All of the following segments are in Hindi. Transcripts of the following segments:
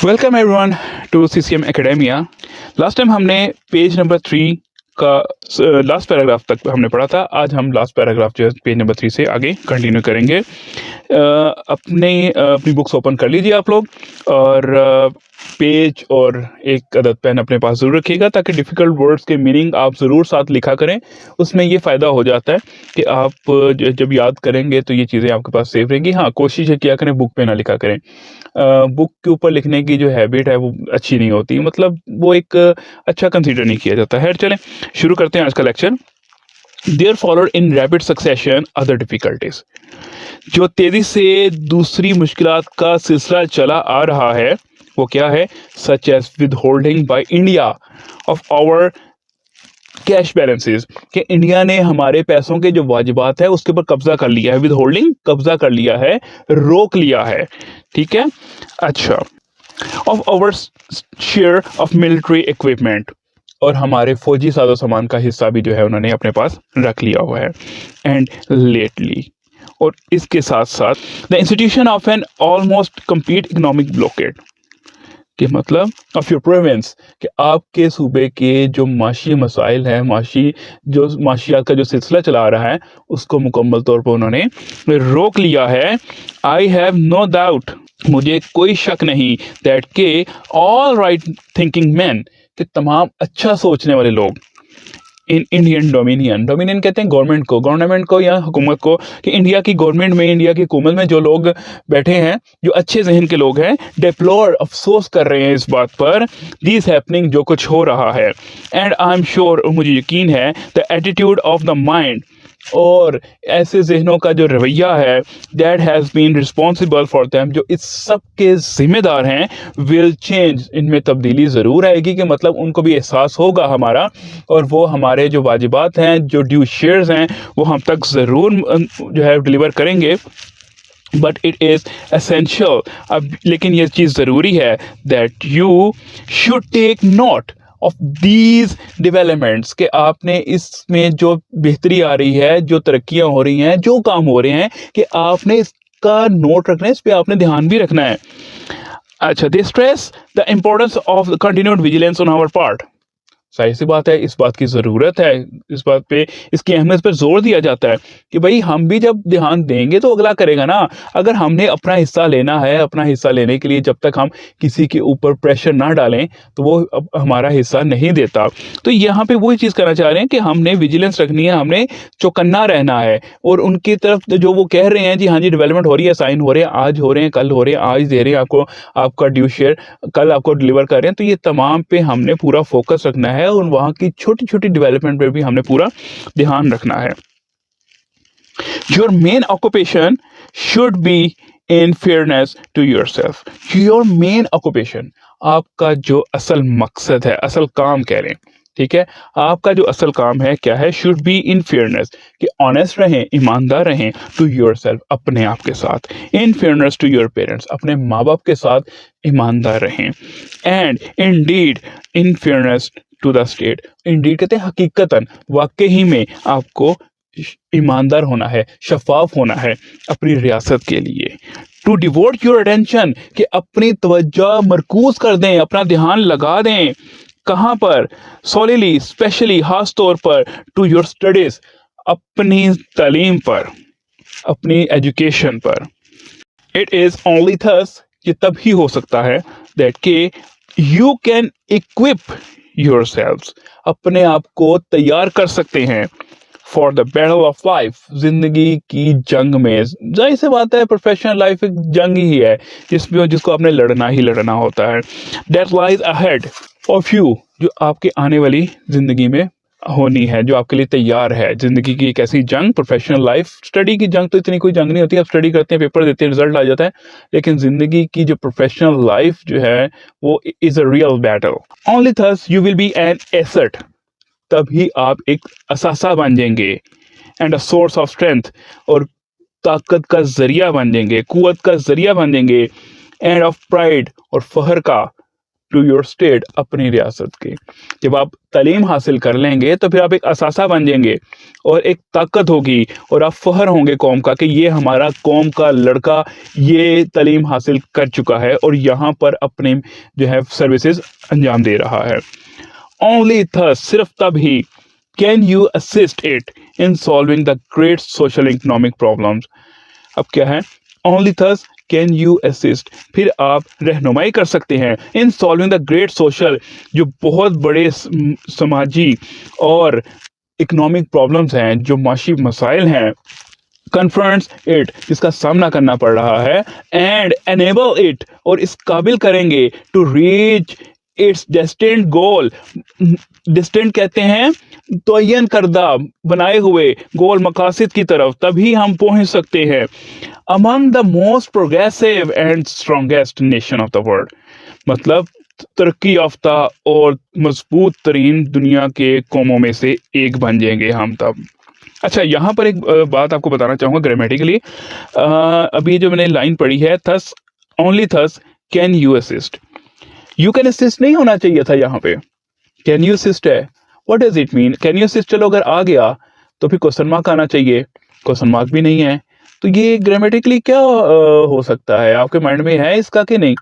Welcome everyone to CCM academia. Last time हमने पेज नंबर 3 का लास्ट पैराग्राफ तक हमने पढ़ा था। आज हम लास्ट पैराग्राफ जो है पेज नंबर 3 से आगे कंटिन्यू करेंगे। अपनी बुक्स ओपन कर लीजिए आप लोग और पेज और एक अदद पेन अपने पास ज़रूर रखिएगा ताकि डिफ़िकल्ट वर्ड्स के मीनिंग आप ज़रूर साथ लिखा करें। उसमें ये फ़ायदा हो जाता है कि आप जब याद करेंगे तो ये चीज़ें आपके पास सेव रहेंगी। हाँ, कोशिश ये किया करें बुक पे ना लिखा करें। बुक के ऊपर लिखने की जो हैबिट है वो अच्छी नहीं होती, मतलब वो एक अच्छा कंसीडर नहीं किया जाता है। चलें शुरू करते हैं आज का lecture. There followed in rapid succession other difficulties. जो तेजी से दूसरी मुश्किलात का सिलसिला चला आ रहा है वो क्या है? Such as withholding by India of our cash balances, कि इंडिया ने हमारे पैसों के जो वाजिबात है उसके ऊपर कब्जा कर लिया है। विद होल्डिंग कब्जा कर लिया है, रोक लिया है। ठीक है, अच्छा। Of our share of military equipment, और हमारे फौजी साजो सामान का हिस्सा भी जो है उन्होंने अपने पास रख लिया हुआ है। एंड लेटली, और इसके साथ साथ the institution of an almost complete economic blockade, कि मतलब ऑफ योर प्रोविंस, कि आपके सूबे के जो माशी मसाइल हैं, माशियात का जो सिलसिला चला आ रहा है उसको मुकम्मल तौर पर उन्होंने रोक लिया है। आई हैव नो डाउट, मुझे कोई शक नहीं, दैट के ऑल राइट थिंकिंग मैन, कि तमाम अच्छा सोचने वाले लोग इन इंडियन डोमिनियन कहते हैं गवर्नमेंट को या हुकूमत को, कि इंडिया की गवर्नमेंट में, इंडिया की हुकूमत में जो लोग बैठे हैं, जो अच्छे जहन के लोग हैं, डिप्लोर, अफसोस कर रहे हैं इस बात पर, दिस हैपनिंग, जो कुछ हो रहा है। एंड आई एम श्योर, मुझे यकीन है, the attitude of the mind, और ऐसे जहनों का जो रवैया है, that has been responsible for them, जो इस सब के जिम्मेदार हैं, विल चेंज, इनमें तब्दीली ज़रूर आएगी, कि मतलब उनको भी एहसास होगा हमारा, और वो हमारे जो वाजिबात हैं, जो ड्यू शेयर्स हैं, वो हम तक ज़रूर जो है डिलीवर करेंगे। बट इट इज़ एसेंशियल, अब लेकिन ये चीज़ ज़रूरी है, that you should take note of these developments, के आपने इसमें जो बेहतरी आ रही है, जो तरक्कियाँ हो रही हैं, जो काम हो रहे हैं, कि आपने इसका नोट रखना है, इस पर आपने ध्यान भी रखना है। अच्छा, they stress the importance of continued vigilance on our part. जाहिर सी बात है, इस बात की ज़रूरत है, इस बात पे, इसकी अहमियत पर जोर दिया जाता है कि भाई हम भी जब ध्यान देंगे तो अगला करेगा ना। अगर हमने अपना हिस्सा लेना है, अपना हिस्सा लेने के लिए जब तक हम किसी के ऊपर प्रेशर ना डालें तो वो हमारा हिस्सा नहीं देता। तो यहाँ पे वही चीज़ करना चाह रहे हैं कि हमने विजिलेंस रखनी है, हमने चौकन्ना रहना है, और उनकी तरफ जो वो कह रहे हैं, जी हाँ जी डेवलपमेंट हो रही है, साइन हो रहे हैं, आज हो रहे हैं, कल हो रहे हैं, आज दे रहे हैं आपको आपका ड्यू शेयर, कल आपको डिलीवर कर रहे हैं, तो ये तमाम पे हमने पूरा फोकस रखना है, और वहाँ की छोटी छोटी डेवलपमेंट पे भी हमने पूरा ध्यान रखना है। Your main occupation should be in fairness to yourself. Your main occupation, आपका जो असल मकसद है, असल काम कह रहे हैं, ठीक है, आपका जो असल काम है क्या है? शुड बी इन फेयरनेस, कि ऑनेस्ट रहें, ईमानदार रहें, टू योरसेल्फ, अपने आप के साथ, in fairness to your parents, अपने माँ बाप के साथ ईमानदार रहें, and indeed in fairness to the state. Indeed कहते हैं हकीकतन, वाकई में आपको ईमानदार होना है, शफाफ होना है अपनी रियासत के लिए। टू डिवोट योर अटेंशन, कि अपनी तवज्जो मरकूज कर दें, अपना ध्यान लगा दें, कहाँ पर? सोलिली, स्पेशली, खास तौर पर, टू योर स्टडीज, अपनी तालीम पर, अपनी एजुकेशन पर। इट इज़ ओनली थस, ये तभी हो सकता है, दैट के यू कैन इक्विप योरसेल्व्स, अपने आप को तैयार कर सकते हैं, for the battle of life, जिंदगी की जंग में। जाहिर सी बात है, प्रोफेशनल लाइफ एक जंग ही है जिसको आपने लड़ना ही लड़ना होता है। That lies ahead of you, जो आपके आने वाली जिंदगी में होनी है, जो आपके लिए तैयार है। जिंदगी की एक ऐसी जंग, प्रोफेशनल लाइफ, स्टडी की जंग तो इतनी कोई जंग नहीं होती, आप स्टडी करते हैं, पेपर देते हैं, रिजल्ट आ जाता है, लेकिन जिंदगी की जो प्रोफेशनल लाइफ जो है वो is a real battle. Only thus you will B an asset, तभी आप एक असासा बन जाएंगे, and a source of strength, और ताकत का जरिया बन जाएंगे, कुव्वत का जरिया बन जाएंगे, एंड ऑफ प्राइड, और फहर का, टू योर स्टेट, अपनी रियासत के। जब आप तालीम हासिल कर लेंगे तो फिर आप एक असासा बन जाएंगे और एक ताकत होगी और आप फ़ख्र होंगे कौम का कि ये हमारा कौम का लड़का ये तालीम हासिल कर चुका है और यहाँ पर अपने जो है सर्विसेज अंजाम दे रहा है। ओनली थस, सिर्फ तब he can you assist it in solving the great social economic problems. अब क्या है, only thus can you assist, फिर आप रहनुमाई कर सकते हैं in solving the great social, जो बहुत बड़े समाजी और इकोनॉमिक प्रॉब्लम्स हैं, जो माशी मसाइल हैं, कन्फ्रंट्स इट, जिसका सामना करना पड़ रहा है, एंड एनेबल इट, और इस काबिल करेंगे to reach its destined goal. Distant कहते हैं तयन करदा बनाए हुए गोल मकासद की तरफ, तभी हम पहुंच सकते हैं। Among the most progressive and strongest nation of the world, मतलब तरक्की याफ्ता और मजबूत तरीन दुनिया के कौमों में से एक बन जाएंगे हम तब। अच्छा, यहाँ पर एक बात आपको बताना चाहूँगा ग्रामेटिकली। अभी जो मैंने लाइन पढ़ी है, thus only thus can you assist, you can assist नहीं होना चाहिए था यहाँ पे, कैन यू असिस्ट है। What does it mean? Can you assist चलो अगर आ गया तो फिर क्वेश्चन मार्क आना चाहिए, क्वेश्चन मार्क भी नहीं है, तो ये ग्रामेटिकली क्या हो सकता है? आपके माइंड में है इसका कि नहीं?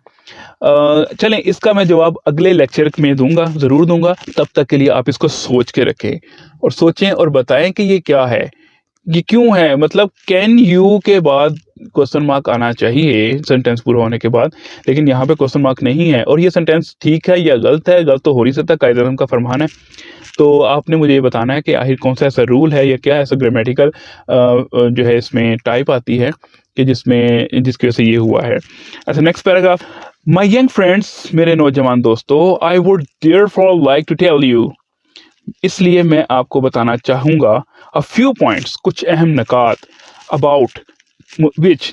चलें, इसका मैं जवाब अगले लेक्चर में दूंगा, ज़रूर दूंगा। तब तक के लिए आप इसको सोच के रखें और सोचें और बताएं कि ये क्या है, ये क्यों है। मतलब कैन यू के बाद क्वेश्चन मार्क आना चाहिए सेंटेंस पूरा होने के बाद, लेकिन यहाँ पे क्वेश्चन मार्क नहीं है। और ये सेंटेंस ठीक है या गलत है? गलत तो हो नहीं सकता, कायदे आज़म का फरमान है। तो आपने मुझे ये बताना है कि आखिर कौन सा ऐसा रूल है या क्या ऐसा ग्रामेटिकल जो है इसमें टाइप आती है कि जिसकी वजह से ये हुआ है। अच्छा, next paragraph. My young friends, मेरे नौजवान दोस्तों, I would therefore like to tell you, इसलिए मैं आपको बताना चाहूँगा अ फ्यू पॉइंट्स, कुछ अहम नकात, अबाउट विच,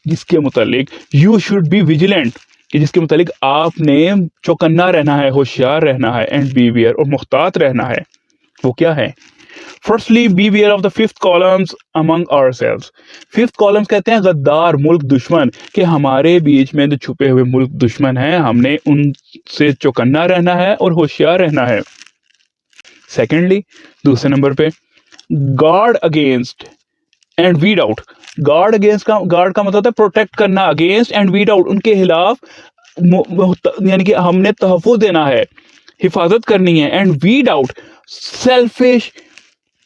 जिसके मुतालिक यू शुड बी विजिलेंट, कि जिसके मुतालिक आपने चौकन्ना रहना है, होशियार रहना है, एंड बी वियर, और मुख्तात रहना है। वो क्या है? Firstly beware of the fifth columns among ourselves. Fifth columns कहते हैं गद्दार, मुल्क दुश्मन, कि हमारे बीच में जो छुपे हुए मुल्क दुश्मन हैं, हमने उनसे चौकन्ना रहना है और होशियार रहना है। सेकेंडली, दूसरे नंबर पे, guard against and weed out. Guard का मतलब है प्रोटेक्ट करना, अगेंस्ट एंड वीड आउट, उनके खिलाफ, यानी कि हमने तहफ़्फ़ुज़ देना है, हिफाजत करनी है। And weed out selfish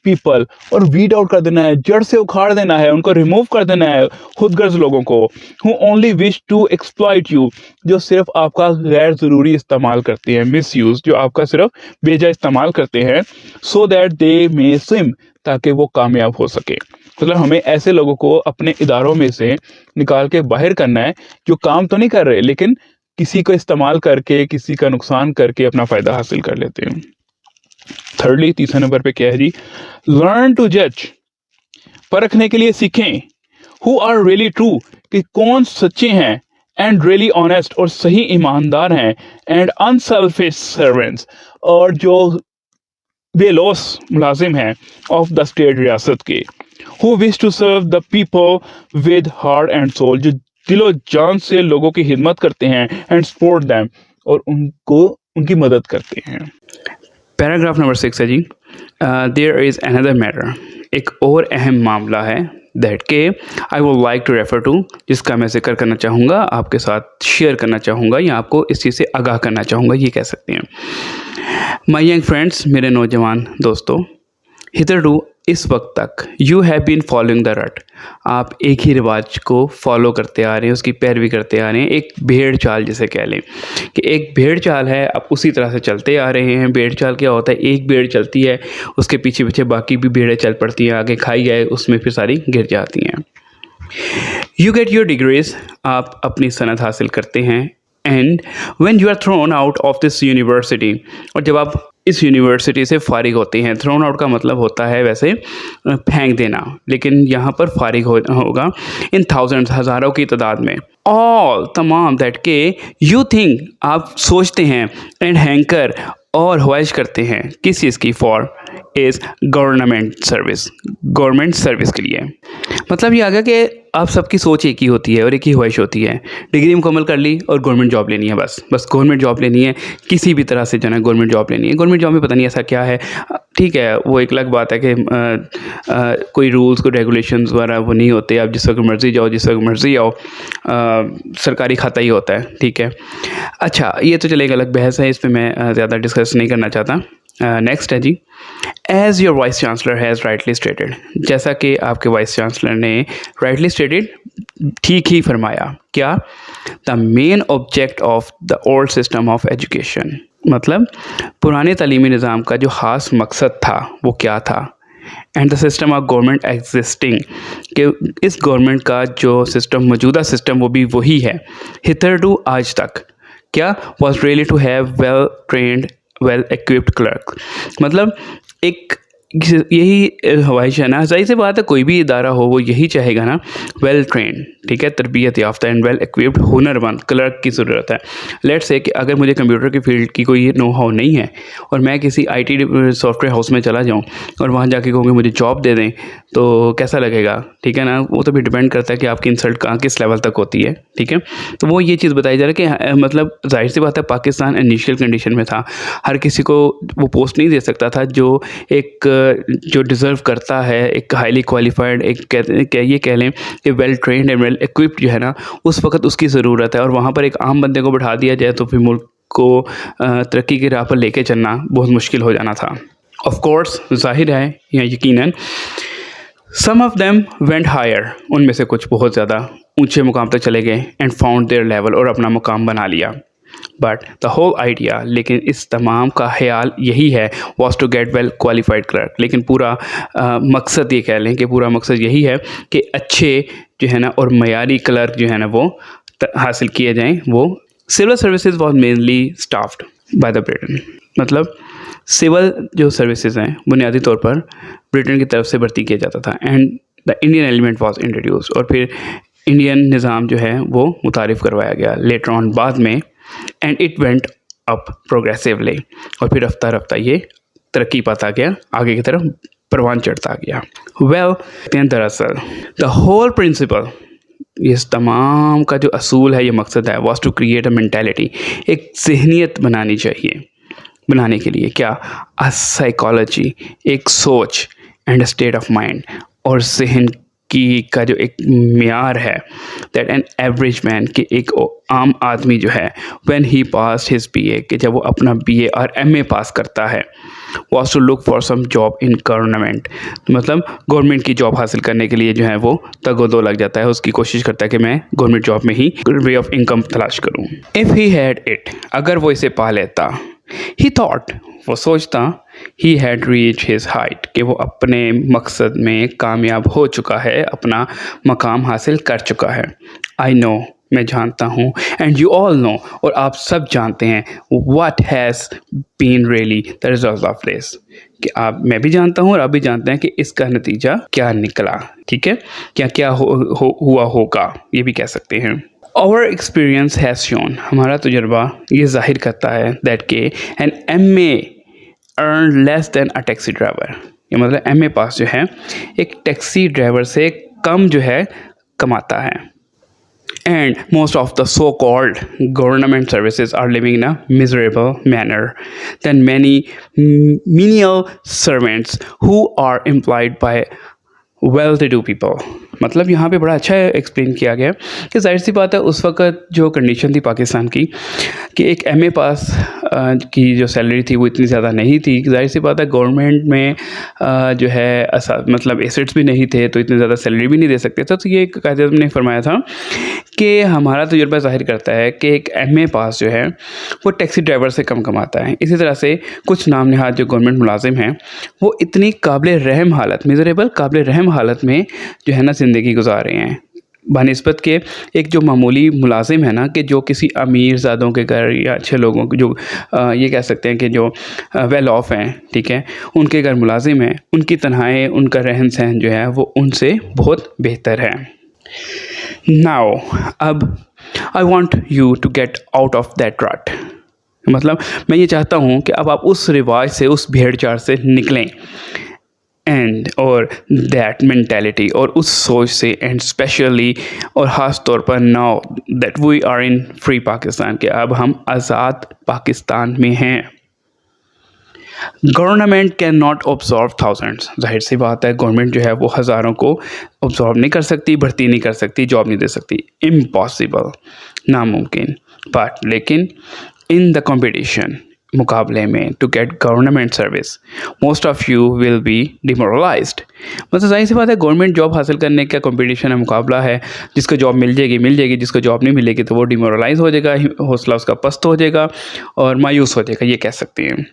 people, और वीड आउट कर देना है, जड़ से उखाड़ देना है, उनको रिमूव कर देना है, खुदगर्ज लोगों को। Who only wish to exploit you, जो सिर्फ आपका गैर ज़रूरी इस्तेमाल करते हैं, मिस यूज़, जो आपका सिर्फ बेजा इस्तेमाल करते हैं, so that they may swim, ताकि वो कामयाब हो सके। मतलब हमें ऐसे लोगों को अपने इदारों में से निकाल के बाहर करना है जो काम तो नहीं कर रहे लेकिन किसी को इस्तेमाल करके, किसी का नुकसान करके अपना फ़ायदा हासिल कर लेते हैं। थर्डली, तीसरे नंबर पे क्या है जी? लर्न टू जज, परखने के लिए सीखें। हु आर रियली ट्रू, कि कौन सच्चे हैं, एंड रियली ऑनेस्ट, और सही ईमानदार हैं, एंड अनसेल्फिश सर्वेंट्स, और जो बेलोस मुलाजिम हैं, ऑफ द स्टेट, रियासत के। Who wish to serve the people with heart and soul, जो दिलो जान से लोगों की खिदमत करते हैं, एंड सपोर्ट दैम, और उनको उनकी मदद करते हैं। पैराग्राफ नंबर 6 है जी, देयर इज़ अनदर मैटर, एक और अहम मामला है, दैट के I would like to refer to, जिसका मैं जिक्र करना चाहूँगा, आपके साथ शेयर करना चाहूँगा, या आपको इस चीज़ से आगाह करना चाहूँगा, ये कह सकते हैं। माय यंग फ्रेंड्स, मेरे नौजवान दोस्तों, हिदरटू, इस वक्त तक, you have been following the rut, आप एक ही रिवाज को फॉलो करते आ रहे हैं, उसकी पैरवी करते आ रहे हैं, एक भेड़ चाल जिसे कह लें, कि एक भेड़ चाल है, आप उसी तरह से चलते आ रहे हैं। भेड़ चाल क्या होता है? एक भेड़ चलती है, उसके पीछे पीछे बाकी भी भेड़ें चल पड़ती हैं, आगे खाई जाए उसमें फिर सारी गिर जाती हैं। यू गेट योर डिग्रीज, आप अपनी सनद हासिल करते हैं, and when you are thrown out of this university, और जब आप इस यूनिवर्सिटी से फारिग होते हैं, थ्रोन आउट का मतलब होता है वैसे फेंक देना, लेकिन यहाँ पर फारिग होगा, इन थाउजेंड्स, हज़ारों की तादाद में, ऑल, तमाम, दैट के यू थिंक, आप सोचते हैं, एंड हैंकर, और ख्वाहिश करते हैं, किस चीज़ की? फॉर, इज़ गवर्नमेंट सर्विस के लिए। मतलब ये आ गया कि आप सबकी सोच एक ही होती है और एक ही ख्वाहिश होती है, डिग्री मुकम्मल कर ली और गवर्नमेंट जॉब लेनी है, बस गवर्नमेंट जॉब लेनी है, किसी भी तरह से जो है ना गवर्नमेंट जॉब लेनी है। गवर्नमेंट जॉब में पता नहीं ऐसा क्या है, ठीक है वो एक अलग बात है कि कोई रूल्स कोई रेगुलेशंस वगैरह वो नहीं होते, आप जिस वक्त मर्ज़ी जाओ जिस वक्त मर्ज़ी आओ, सरकारी खाता ही होता है, ठीक है। अच्छा ये तो चले एक अलग बहस है, इस पर मैं ज़्यादा डिस्कस नहीं करना चाहता। नेक्स्ट है जी, as your vice chancellor has rightly stated, जैसा कि आपके वाइस चांसलर ने राइटली स्टेटेड ठीक ही फरमाया, क्या, the main object of the old system of education, मतलब पुराने तालीमी निज़ाम का जो ख़ास मकसद था वो क्या था, and the system of government existing, कि इस गवर्नमेंट का जो सिस्टम मौजूदा सिस्टम वो भी वही है हिथरटू आज तक, क्या, was really to have well trained well equipped clerk, मतलब एक यही ख्वाहिश है ना, सही से बात है, कोई भी इदारा हो वो यही चाहेगा ना, वेल ट्रेंड, ठीक है, तरबियत याफ्ता एंड वेल इक्विप्ड हुनरमंद क्लर्क की ज़रूरत है। लेट्स से कि अगर मुझे कंप्यूटर की फील्ड की कोई नो हाउ नहीं है और मैं किसी आईटी सॉफ्टवेयर हाउस में चला जाऊं और वहां जाके कहूँगी मुझे जॉब दे दें, तो कैसा लगेगा, ठीक है ना, वो तो भी डिपेंड करता है कि आपकी इंसल्ट कहाँ किस लेवल तक होती है, ठीक है। तो वो ये चीज़ बताई जा रही है कि मतलब जाहिर सी बात है पाकिस्तान इनिशियल कंडीशन में था, हर किसी को वो पोस्ट नहीं दे सकता था जो जो डिज़र्व करता है, एक हाईली क्वालिफाइड, एक ये कह लें कि well trained and well equipped जो है ना, उस वक्त उसकी ज़रूरत है। और वहाँ पर एक आम बंदे को बैठा दिया जाए तो फिर मुल्क को तरक्की की राह पर लेके चलना बहुत मुश्किल हो जाना था। ऑफ कोर्स ज़ाहिर है या यकीनन सम ऑफ देम वेंट हायर, उनमें से कुछ बहुत ज़्यादा ऊंचे मुकाम तक चले गए एंड फाउंड देयर लेवल, और अपना मुकाम बना लिया। बट द होल आइडिया, लेकिन इस तमाम का ख्याल यही है, was to get well qualified clerk, लेकिन पूरा मकसद ये कह लें कि पूरा मकसद यही है कि अच्छे जो है ना और मयारी क्लर्क जो है ना वो हासिल किए जाएं। वो civil services was mainly staffed by the Britain, मतलब सिविल जो सर्विसेज हैं बुनियादी तौर पर ब्रिटेन की तरफ से भर्ती किया जाता था, and the Indian element was introduce, और फिर इंडियन निज़ाम जो है वो मुतारिफ़ करवाया गया लेटर ऑन बाद में, and it went up progressively, और फिर रफ्ता रफ्ता ये तरक्की पाता गया, आगे की तरफ परवान चढ़ता गया। वेल दरअसल द होल प्रिंसिपल, इस तमाम का जो असूल है, ये मकसद है, was to create a mentality, एक जहनीत बनानी चाहिए, बनाने के लिए क्या, अ साइकोलॉजी, एक सोच, एंड स्टेट ऑफ माइंड, और जहन की का जो एक म्यार है, दैट एन एवरेज मैन, कि एक आम आदमी जो है when he pass his BA, कि जब वो अपना बीए और एमए पास करता है, was to look for some job in government, मतलब गवर्नमेंट की जॉब हासिल करने के लिए जो है वो तगोदो लग जाता है, उसकी कोशिश करता है कि मैं गवर्नमेंट जॉब में ही वे ऑफ इनकम तलाश करूँ। इफ़ ही हैड इट, अगर वो इसे पा लेता, ही थॉट, वो सोचता, he had reach his height, कि वो अपने मकसद में कामयाब हो चुका है, अपना मकाम हासिल कर चुका है। आई नो, मैं जानता हूँ, एंड यू ऑल नो, और आप सब जानते हैं, what has been really the result of this, कि मैं भी जानता हूँ और आप भी जानते हैं कि इसका नतीजा क्या निकला, ठीक है, क्या हुआ होगा, ये भी कह सकते हैं। Our experience has shown, हमारा तजुर्बा ये जाहिर करता है, that के an MA earn less than a taxi driver, ये मतलब MA पास जो है एक टैक्सी ड्राइवर से कम जो है कमाता है। And most of the so-called government services are living in a miserable manner than many menial servants who are employed by well-to-do people। मतलब यहाँ पे बड़ा अच्छा एक्सप्लेन किया गया कि जाहिर सी बात है उस वक्त जो कंडीशन थी पाकिस्तान की, कि एक एमए पास की जो सैलरी थी वो इतनी ज़्यादा नहीं थी। जाहिर सी बात है गवर्नमेंट में जो है मतलब एसेट्स भी नहीं थे, तो इतनी ज़्यादा सैलरी भी नहीं दे सकते थे। तो ये कायदे-आज़म ने फरमाया था कि हमारा तजुर्बा ज़ाहिर करता है कि एक एमए पास जो है वो टैक्सी ड्राइवर से कम कमाता है। इसी तरह से कुछ नाम नहाद जो गवर्नमेंट मुलाजिम हैं वो इतनी काबिल रहम हालत, मिज़रेबल काबिल रहम हालत में जो है ना ज़िंदगी गुजार रहे हैं बनिस्बत के एक जो मामूली मुलाजिम है ना, कि जो किसी अमीर ज़ादों के घर या अच्छे लोगों के जो ये कह सकते हैं कि जो वेल ऑफ हैं, ठीक है, उनके घर मुलाजिम हैं, उनकी तन्हाई, उनका रहन सहन जो है वो उनसे बहुत बेहतर है। नाउ अब I want you to get out of that rut, मतलब मैं ये चाहता हूँ कि अब आप उस रिवाज से, उस भेड़-चाल से निकलें एंड और दैट मेंटालिटी और उस सोच से, एंड स्पेशली और ख़ास तौर पर now that we are in free Pakistan, कि अब हम आज़ाद पाकिस्तान में हैं। Government can not absorb thousands, जाहिर सी बात है गवर्नमेंट जो है वो हज़ारों को ऑब्जॉर्व नहीं कर सकती, भर्ती नहीं कर सकती, जॉब नहीं दे सकती, इम्पॉसिबल, नामुमकिन। बट लेकिन इन द कंपटीशन, मुकाबले में, to get government service most of you will be demoralised. मतलब जाहिर सी बात है गवर्नमेंट जॉब हासिल करने का कंपटीशन है, मुकाबला है। जिसको जॉब मिल जाएगी मिल जाएगी, जिसको जॉब नहीं मिलेगी तो वो डिमोरलाइज हो जाएगा, हौसला उसका पस्त हो जाएगा और मायूस हो जाएगा, ये कह सकते हैं।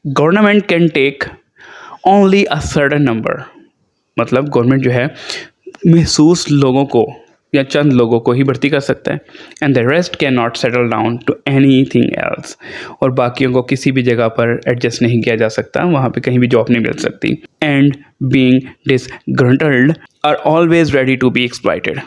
Government can take only a certain number, मतलब गवर्नमेंट जो है महसूस लोगों को या चंद लोगों को ही भर्ती कर सकता है, and the rest can not settle down to anything else, और बाकियों को किसी भी जगह पर एडजस्ट नहीं किया जा सकता, वहाँ पे कहीं भी जॉब नहीं मिल सकती। And being disgruntled are always ready to be exploited,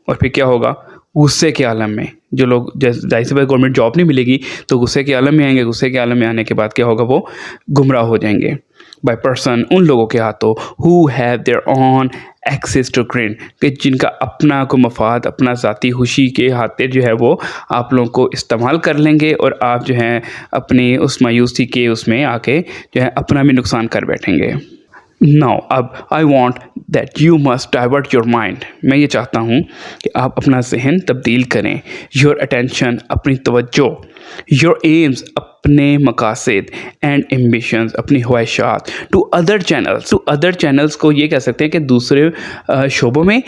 और फिर क्या होगा, गुस्से के आलम में जो लोग, जाहिर सी बात गवर्नमेंट जॉब नहीं मिलेगी तो गुस्से के आलम में आएंगे, गुस्से के आलम में आने के बाद क्या होगा, वो गुमराह हो जाएंगे बाय पर्सन, उन लोगों के हाथों who have their own axes to grind, कि जिनका अपना को मफाद, अपना ज़ाती खुशी के हाथे जो है वो आप लोगों को इस्तेमाल कर लेंगे, और आप जो हैं अपनी उस मायूसी के उसमें आके जो है अपना भी नुकसान कर बैठेंगे। नाउ अब I want that you must divert your mind, मैं ये चाहता हूँ कि आप अपना जहन तब्दील करें, योर अटेंशन, अपनी तवज्जो, योर एम्स, अपने मकासद, एंड एम्बिशंस, अपनी ख्वाहिशात, to other channels, to other channels को ये कह सकते हैं कि दूसरे शोबों में,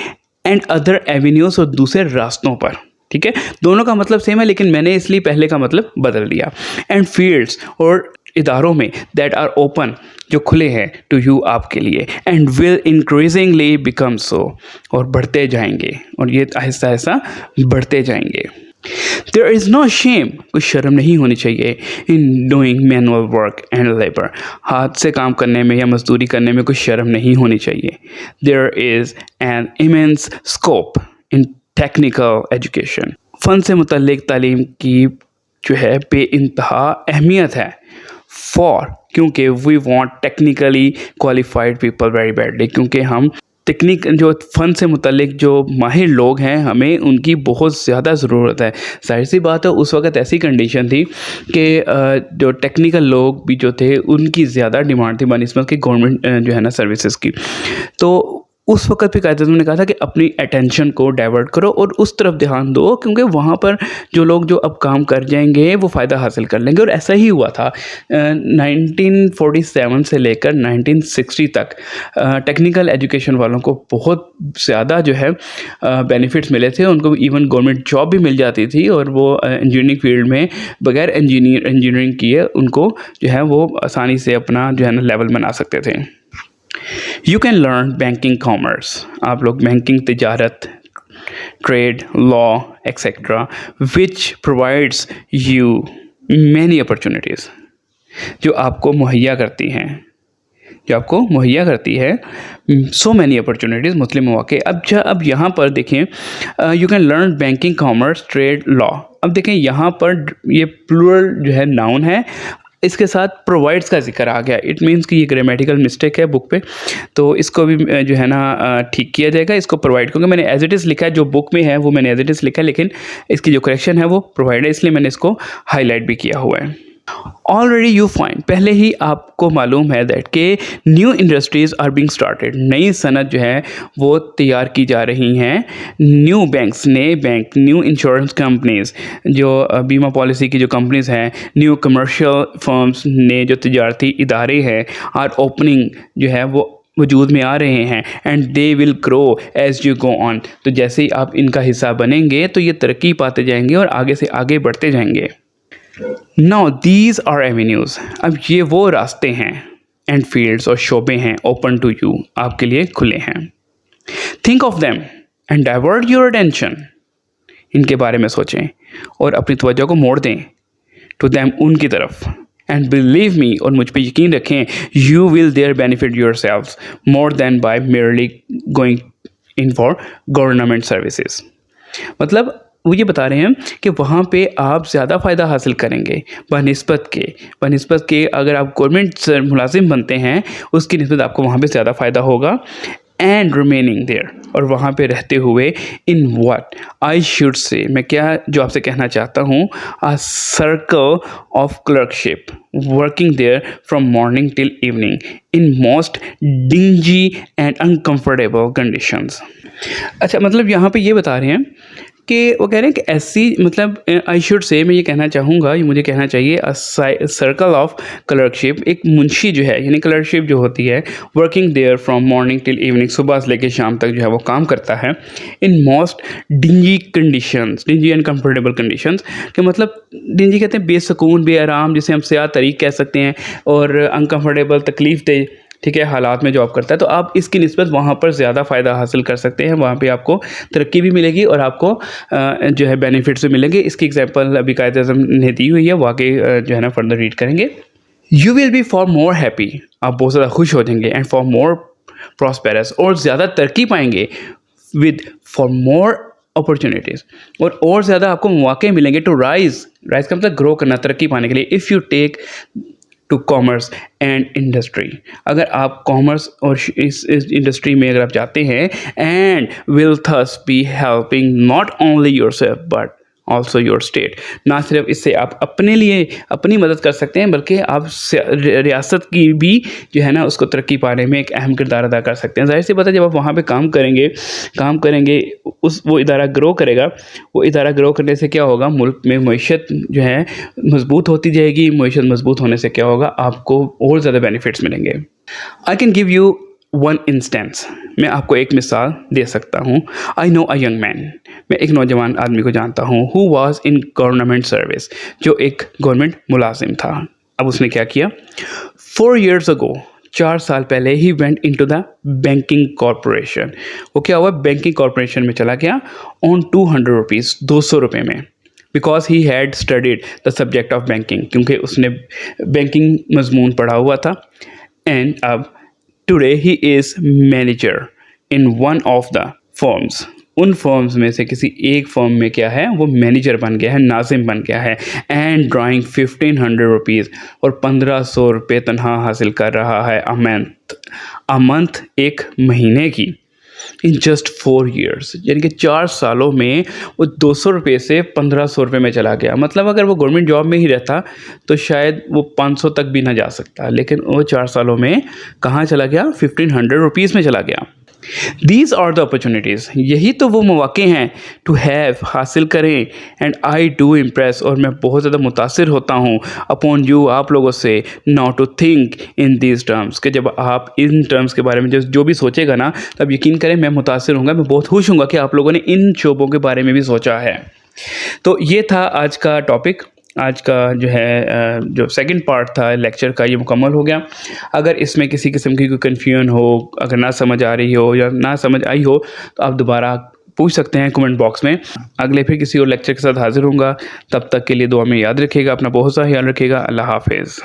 एंड अदर एवेन्यूज़, और दूसरे रास्तों पर। ठीक है, दोनों का मतलब सेम है लेकिन मैंने इसलिए पहले का मतलब बदल दिया। एंड फील्ड्स, और इदारों में, दैट आर ओपन, जो खुले हैं टू यू, आपके लिए, and will increasingly become so, और बढ़ते जाएंगे, और ये आहिस्ता आहिस्ता बढ़ते जाएंगे। देयर इज़ नो शेम, कोई शर्म नहीं होनी चाहिए in doing manual work and labour, हाथ से काम करने में या मजदूरी करने में कोई शर्म नहीं होनी चाहिए। There is an immense scope in technical education, फ़न से मुतल्लिक तालीम की जो है बेइंतहा अहमियत है। फॉर, क्योंकि we want technically qualified people very badly, क्योंकि हम टेक्निक, जो फ़न से मुतल्लिक जो माहिर लोग हैं, हमें उनकी बहुत ज़्यादा ज़रूरत है। जाहिर सी बात है उस वक़्त ऐसी कंडीशन थी कि जो टेक्निकल लोग भी जो थे उनकी ज़्यादा डिमांड थी बनिस्बत की गवर्नमेंट जो है ना सर्विसेज की। तो उस वक़्त भी कायदे ने कहा था कि अपनी अटेंशन को डाइवर्ट करो और उस तरफ ध्यान दो, क्योंकि वहाँ पर जो लोग जो अब काम कर जाएंगे वो फ़ायदा हासिल कर लेंगे। और ऐसा ही हुआ था 1947 से लेकर 1960 तक टेक्निकल एजुकेशन वालों को बहुत ज़्यादा जो है बेनिफिट्स मिले थे। उनको इवन गवर्नमेंट जॉब भी मिल जाती थी, और वो इंजीनियरिंग फील्ड में बगैर इंजीनियरिंग किए उनको जो है वो आसानी से अपना जो है ना लेवल बना सकते थे। You can learn banking commerce, आप लोग बैंकिंग, तिजारत, trade, law etcetera, which provides you many opportunities, जो आपको मुहैया करती हैं, जो आपको मुहैया करती है सो मैनी अपॉर्चुनिटीज़, मुस्लिम मौके। अब यहाँ पर देखें, you can learn banking, commerce, trade, law. अब देखें यहाँ पर ये प्लूरल जो है नाउन है, इसके साथ प्रोवाइड्स का जिक्र आ गया। इट मीन्स कि ये ग्रामेटिकल मिस्टेक है बुक पे, तो इसको भी जो है ना ठीक किया जाएगा। इसको प्रोवाइड, क्योंकि मैंने एज इट इज़ लिखा है, जो बुक में है वो मैंने एज इट इज़ लिखा है, लेकिन इसकी जो करेक्शन है वो प्रोवाइड है, इसलिए मैंने इसको हाईलाइट भी किया हुआ है। ऑलरेडी यू फाइंड, पहले ही आपको मालूम है दैट के new industries are being started, नई सनत जो है वो तैयार की जा रही हैं। न्यू बैंक्स, नए बैंक, न्यू इंश्योरेंस कंपनीज़, जो बीमा पॉलिसी की जो कंपनीज़ हैं, न्यू कमर्शियल फर्म्स, ने जो तजारती इदारे हैं, आर ओपनिंग जो है वो वजूद में आ रहे हैं। And they will grow as you go on, तो जैसे ही आप इनका हिस्सा बनेंगे तो ये तरक्की पाते जाएंगे और आगे से आगे बढ़ते जाएंगे। नाउ दीज आर एवेन्यूज़, अब ये वो रास्ते हैं एंड फील्ड्स और शोबे हैं, ओपन टू यू, आपके लिए खुले हैं। Think of them and divert your attention, इनके बारे में सोचें और अपनी तवज्जो को मोड़ दें टू देम, उनकी तरफ। एंड बिलीव मी, और मुझ पे यकीन रखें, you will there benefit yourself more than by merely going in for government services. मतलब वो ये बता रहे हैं कि वहाँ पे आप ज़्यादा फ़ायदा हासिल करेंगे बनिस्बत के अगर आप गवर्नमेंट मुलाजिम बनते हैं उसकी निस्बत आपको वहाँ पे ज़्यादा फ़ायदा होगा। एंड रिमेनिंग देयर, और वहाँ पे रहते हुए, in what I should say, मैं क्या जो आपसे कहना चाहता हूँ, a circle of clerkship working there from morning till evening in most dingy and uncomfortable conditions. अच्छा, मतलब यहाँ पे ये बता रहे हैं कि वो कह रहे हैं कि ऐसी, मतलब आई शुड से, मैं ये कहना चाहूँगा, ये मुझे कहना चाहिए, अ सर्कल ऑफ क्लर्कशिप, एक मुंशी जो है, यानी क्लर्कशिप जो होती है, working there from morning till evening, सुबह से लेकर शाम तक जो है वो काम करता है, इन most dingy conditions, dingy and comfortable conditions, कि मतलब डिंजी कहते हैं बेसुकून, बेआराम, जिसे हम सियाह तरीक कह सकते हैं, और अनकम्फर्टेबल, तकलीफ दे, ठीक है, हालात में जॉब करता है, तो आप इसकी निस्बत वहाँ पर ज़्यादा फ़ायदा हासिल कर सकते हैं। वहाँ पे आपको तरक्की भी मिलेगी और आपको जो है बेनिफिट्स भी मिलेंगे। इसकी एग्जांपल अभी कायद-ए-आज़म ने दी हुई है, वाकई जो है ना फर्दर रीड करेंगे। You will B for more happy, आप बहुत ज़्यादा खुश हो जाएंगे, एंड फॉर मोर प्रॉस्पेरस, और ज़्यादा तरक्की पाएंगे, विद फॉर मोर अपॉर्चुनिटीज़, और ज़्यादा आपको मौके मिलेंगे टू राइज़ का मतलब ग्रो करना, तरक्की पाने के लिए, if you take to commerce and industry, अगर आप कॉमर्स और इस इंडस्ट्री में अगर आप जाते हैं, and will thus be helping not only yourself but also your state, ना सिर्फ इससे आप अपने लिए अपनी मदद कर सकते हैं, बल्कि आप रियासत की भी जो है ना उसको तरक्की पाने में एक अहम किरदार अदा कर सकते हैं। जाहिर सी बात है, जब आप वहाँ पे काम करेंगे वो इदारा ग्रो करेगा, वो इदारा ग्रो करने से क्या होगा, मुल्क में मईशत जो है मजबूत होती जाएगी, मईशत मजबूत होने से क्या होगा, आपको और ज़्यादा बेनिफिट्स मिलेंगे। I can give you one instance, मैं आपको एक मिसाल दे सकता हूँ। I know a young man, मैं एक नौजवान आदमी को जानता हूँ, who was in government service, जो एक गवर्नमेंट मुलाजिम था। अब उसने क्या किया, 4 years ago, 4 साल पहले, he went into the banking corporation, वो क्या हुआ, बैंकिंग कॉरपोरेशन में चला गया, ऑन 200 रुपीज़, 200 रुपये में, because he had studied the subject of banking, क्योंकि उसने बैंकिंग मजमून पढ़ा हुआ था। एंड अब today he is manager in one of the firms, उन फर्म्स में से किसी एक फर्म में क्या है, वो मैनेजर बन गया है, नाजिम बन गया है, एंड ड्राइंग 1500 रुपीज़, और 1500 रुपये तनख्वाह हासिल कर रहा है अ मंथ, एक महीने की, इन जस्ट 4 years, यानी कि 4 सालों में वो 200 रुपये से 1500 रुपये में चला गया। मतलब अगर वो गवर्नमेंट जॉब में ही रहता तो शायद वो 500 तक भी ना जा सकता, लेकिन वो 4 सालों में कहाँ चला गया, 1500 रुपीज़ में चला गया। दीज आर द अपॉर्चुनिटीज़, यही तो वो मौके हैं, टू हैव, हासिल करें, एंड आई डू इम्प्रेस, और मैं बहुत ज़्यादा मुतासिर होता हूँ, अपॉन यू, आप लोगों से, now to think in these terms, कि जब आप इन टर्म्स के बारे में जो भी सोचेगा ना, तब यकीन करें मैं मुतासिर हूँगा, मैं बहुत खुश हूँगा कि आप लोगों ने इन शोबों के बारे में भी सोचा है। तो ये था आज का टॉपिक, आज का जो है जो सेकंड पार्ट था लेक्चर का, ये मुकम्मल हो गया। अगर इसमें किसी किस्म की कोई कन्फ्यूजन हो, अगर ना समझ आ रही हो या ना समझ आई हो, तो आप दोबारा पूछ सकते हैं कमेंट बॉक्स में। अगले फिर किसी और लेक्चर के साथ हाजिर होऊंगा, तब तक के लिए दुआ में याद रखिएगा, अपना बहुत सा ख्याल रखिएगा। अल्लाह हाफिज़।